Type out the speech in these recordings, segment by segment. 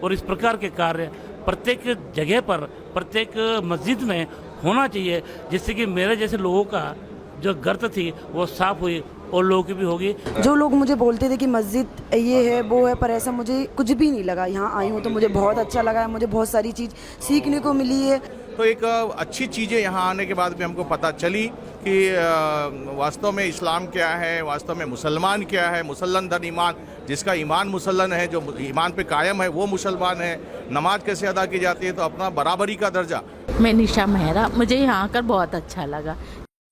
और इस प्रकार के कार्य प्रत्येक जगह पर, प्रत्येक मस्जिद में होना चाहिए, जिससे कि मेरे जैसे लोगों का जो गर्त थी वो साफ हुई और लोगों की भी होगी। जो लोग मुझे बोलते थे कि मस्जिद ये है वो है, पर ऐसा मुझे कुछ भी नहीं लगा। यहाँ आई हूँ तो मुझे बहुत अच्छा लगा है, मुझे बहुत सारी चीज़ सीखने को मिली है। तो एक अच्छी चीज़ें यहाँ आने के बाद भी हमको पता चली कि वास्तव में इस्लाम क्या है, वास्तव में मुसलमान क्या है। मुसल्लन धन ईमान, जिसका ईमान मुसल्लन है, जो ईमान पे कायम है वो मुसलमान है। नमाज कैसे अदा की जाती है, तो अपना बराबरी का दर्जा। मैं निशा मेहरा, मुझे यहाँ आकर बहुत अच्छा लगा।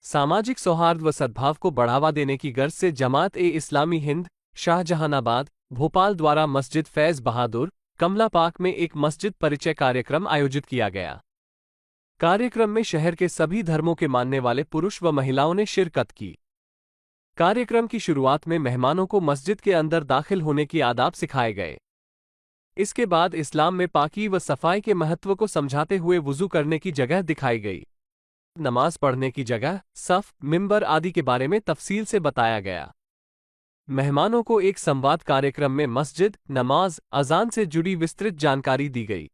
सामाजिक सौहार्द व सद्भाव को बढ़ावा देने की गर्ज से जमात-ए-इस्लामी हिंद शाहजहानाबाद भोपाल द्वारा मस्जिद फैज़ बहादुर कमला पाक में एक मस्जिद परिचय कार्यक्रम आयोजित किया गया। कार्यक्रम में शहर के सभी धर्मों के मानने वाले पुरुष व महिलाओं ने शिरकत की। कार्यक्रम की शुरुआत में मेहमानों को मस्जिद के अंदर दाखिल होने की आदाब सिखाए गए। इसके बाद इस्लाम में पाकी व सफाई के महत्व को समझाते हुए वुज़ू करने की जगह दिखाई गई। नमाज पढ़ने की जगह, सफ, मिंबर आदि के बारे में तफसील से बताया गया। मेहमानों को एक संवाद कार्यक्रम में मस्जिद, नमाज, अजान से जुड़ी विस्तृत जानकारी दी गई।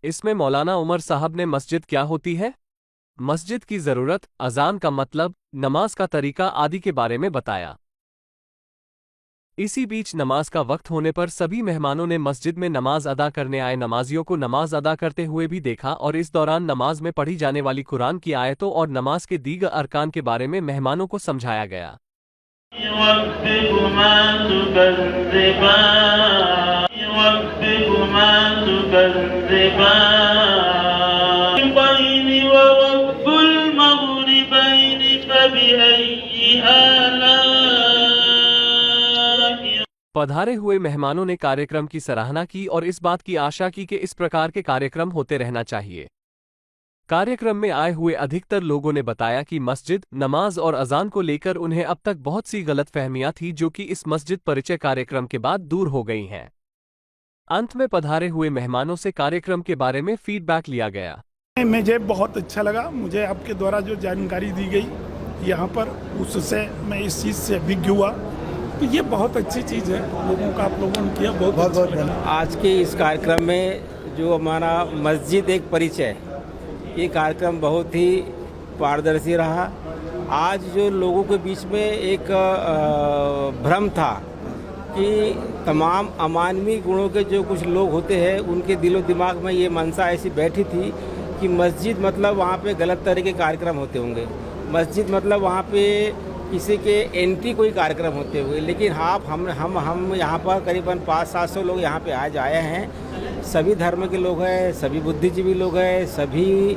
इसमें मौलाना उमर साहब ने मस्जिद क्या होती है, मस्जिद की ज़रूरत, अजान का मतलब, नमाज का तरीका आदि के बारे में बताया। इसी बीच नमाज का वक्त होने पर सभी मेहमानों ने मस्जिद में नमाज अदा करने आए नमाजियों को नमाज अदा करते हुए भी देखा और इस दौरान नमाज में पढ़ी जाने वाली कुरान की आयतों और नमाज के दीगर अरकान के बारे में मेहमानों को समझाया गया। पधारे हुए मेहमानों ने कार्यक्रम की सराहना की और इस बात की आशा की कि इस प्रकार के कार्यक्रम होते रहना चाहिए। कार्यक्रम में आए हुए अधिकतर लोगों ने बताया कि मस्जिद, नमाज और अजान को लेकर उन्हें अब तक बहुत सी गलतफहमियां थी, जो कि इस मस्जिद परिचय कार्यक्रम के बाद दूर हो गई हैं। अंत में पधारे हुए मेहमानों से कार्यक्रम के बारे में फीडबैक लिया गया। मुझे बहुत अच्छा लगा। मुझे आपके द्वारा जो जानकारी दी गई यहाँ पर, उससे मैं इस चीज़ से अभिज्ञ हुआ। तो ये बहुत अच्छी चीज़ है, लोगों का आप लोगों ने किया, बहुत अच्छा लगा। आज के इस कार्यक्रम में जो हमारा मस्जिद एक परिचय, ये कार्यक्रम बहुत ही पारदर्शी रहा। आज जो लोगों के बीच में एक भ्रम था कि तमाम अमानवी गुणों के जो कुछ लोग होते हैं, उनके दिलो दिमाग में ये मनसा ऐसी बैठी थी कि मस्जिद मतलब वहाँ पे गलत तरह के कार्यक्रम होते होंगे, मस्जिद मतलब वहाँ पे किसी के एंटी कोई कार्यक्रम होते हुए। लेकिन हाँ, हम यहाँ पर करीबन 500-700 लोग यहाँ पे आज आए हैं। सभी धर्म के लोग हैं, सभी बुद्धिजीवी लोग हैं, सभी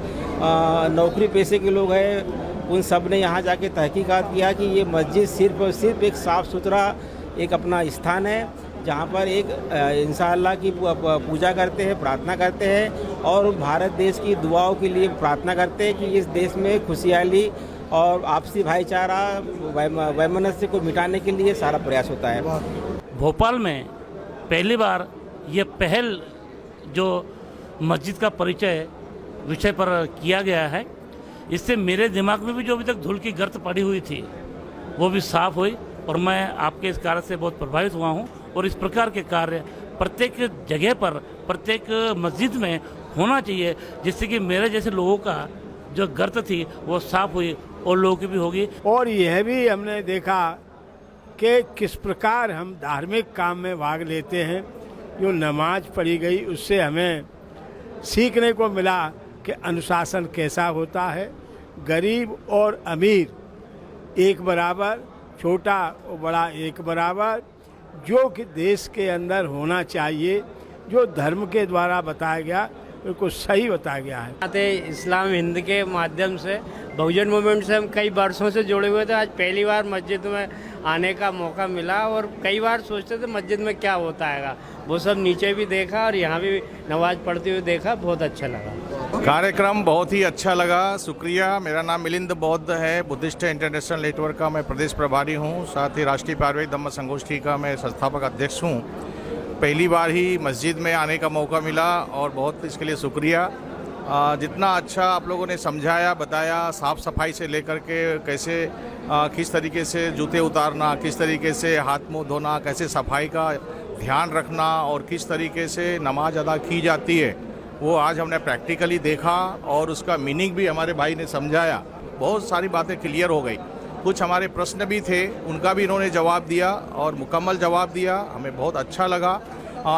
नौकरी पेशे के लोग हैं। उन सब ने यहाँ जाके तहकीकात किया कि ये मस्जिद सिर्फ और सिर्फ एक साफ़ सुथरा एक अपना स्थान है, जहाँ पर एक इंशाअल्लाह की पूजा करते हैं, प्रार्थना करते हैं और भारत देश की दुआओं के लिए प्रार्थना करते हैं कि इस देश में खुशहाली और आपसी भाईचारा, वैमनस्य को मिटाने के लिए सारा प्रयास होता है। भोपाल में पहली बार ये पहल जो मस्जिद का परिचय विषय पर किया गया है, इससे मेरे दिमाग में भी जो अभी तक धूल की गर्त पड़ी हुई थी वो भी साफ हुई और मैं आपके इस कार्य से बहुत प्रभावित हुआ हूँ। और इस प्रकार के कार्य प्रत्येक जगह पर, प्रत्येक मस्जिद में होना चाहिए, जिससे कि मेरे जैसे लोगों का जो गर्त थी वो साफ हुई और लोगों की भी होगी। और यह भी हमने देखा कि किस प्रकार हम धार्मिक काम में भाग लेते हैं। जो नमाज पढ़ी गई उससे हमें सीखने को मिला कि अनुशासन कैसा होता है, गरीब और अमीर एक बराबर, छोटा और बड़ा एक बराबर, जो कि देश के अंदर होना चाहिए, जो धर्म के द्वारा बताया गया बिल्कुल सही बताया गया है। इस्लाम हिंद के माध्यम से, बहुजन मूवमेंट से हम कई वर्षों से जुड़े हुए थे। आज पहली बार मस्जिद में आने का मौका मिला और कई बार सोचते थे मस्जिद में क्या होता है, वो सब नीचे भी देखा और यहाँ भी नमाज पढ़ते हुए देखा, बहुत अच्छा लगा। कार्यक्रम बहुत ही अच्छा लगा, शुक्रिया। मेरा नाम मिलिंद बौद्ध है, बुद्धिस्ट इंटरनेशनल नेटवर्क का मैं प्रदेश प्रभारी हूँ, साथ ही राष्ट्रीय पारिवारिक धम्म संगोष्ठी का मैं संस्थापक अध्यक्ष हूँ। पहली बार ही मस्जिद में आने का मौका मिला और बहुत इसके लिए शुक्रिया। जितना अच्छा आप लोगों ने समझाया, बताया, साफ़ सफाई से लेकर के कैसे किस तरीके से जूते उतारना, किस तरीके से हाथ मुंह धोना, कैसे सफाई का ध्यान रखना और किस तरीके से नमाज अदा की जाती है वो आज हमने प्रैक्टिकली देखा और उसका मीनिंग भी हमारे भाई ने समझाया। बहुत सारी बातें क्लियर हो गई। कुछ हमारे प्रश्न भी थे, उनका भी इन्होंने जवाब दिया और मुकम्मल जवाब दिया। हमें बहुत अच्छा लगा।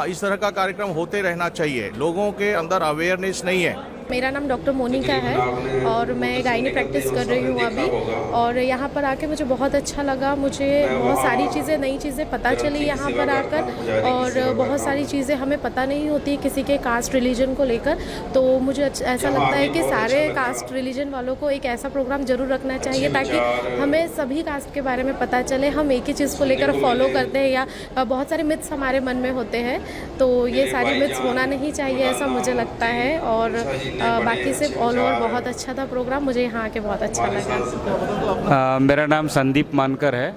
इस तरह का कार्यक्रम होते रहना चाहिए। लोगों के अंदर अवेयरनेस नहीं है। मेरा नाम डॉक्टर मोनिका है और मैं गायनी प्रैक्टिस कर रही हूँ अभी, और यहाँ पर आके मुझे बहुत अच्छा लगा। मुझे बहुत सारी चीज़ें, नई चीज़ें पता चली यहाँ पर आकर, और बहुत सारी चीज़ें हमें पता नहीं होती किसी के कास्ट रिलीजन को लेकर। तो मुझे ऐसा लगता है कि सारे कास्ट रिलीजन वालों को एक ऐसा प्रोग्राम ज़रूर रखना चाहिए ताकि हमें सभी कास्ट के बारे में पता चले। हम एक ही चीज़ को लेकर फॉलो करते हैं या बहुत सारे मिथ्स हमारे मन में होते हैं, तो ये सारी मिथ्स होना नहीं चाहिए, ऐसा मुझे लगता है। और बाकी से ऑल ओवर बहुत अच्छा था प्रोग्राम, मुझे यहाँ आके बहुत अच्छा लगा। मेरा नाम संदीप मानकर है।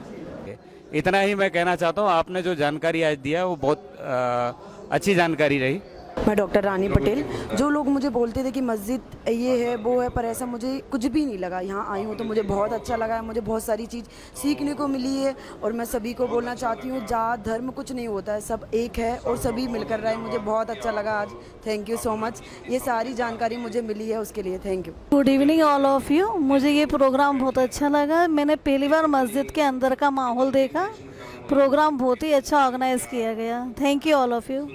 इतना ही मैं कहना चाहता हूँ, आपने जो जानकारी आज दिया वो बहुत अच्छी जानकारी रही। मैं डॉक्टर रानी पटेल। जो लोग मुझे बोलते थे कि मस्जिद ये है वो है, पर ऐसा मुझे कुछ भी नहीं लगा। यहाँ आई हूँ तो मुझे बहुत अच्छा लगा है, मुझे बहुत सारी चीज़ सीखने को मिली है। और मैं सभी को बोलना चाहती हूँ, जात धर्म कुछ नहीं होता है, सब एक है और सभी मिलकर रहे। मुझे बहुत अच्छा लगा आज। Thank you so much. ये सारी जानकारी मुझे मिली है, उसके लिए thank you. Good evening all of you. मुझे ये प्रोग्राम बहुत अच्छा लगा। मैंने पहली बार मस्जिद के अंदर का माहौल देखा। प्रोग्राम बहुत ही अच्छा ऑर्गेनाइज किया गया। Thank you all of you.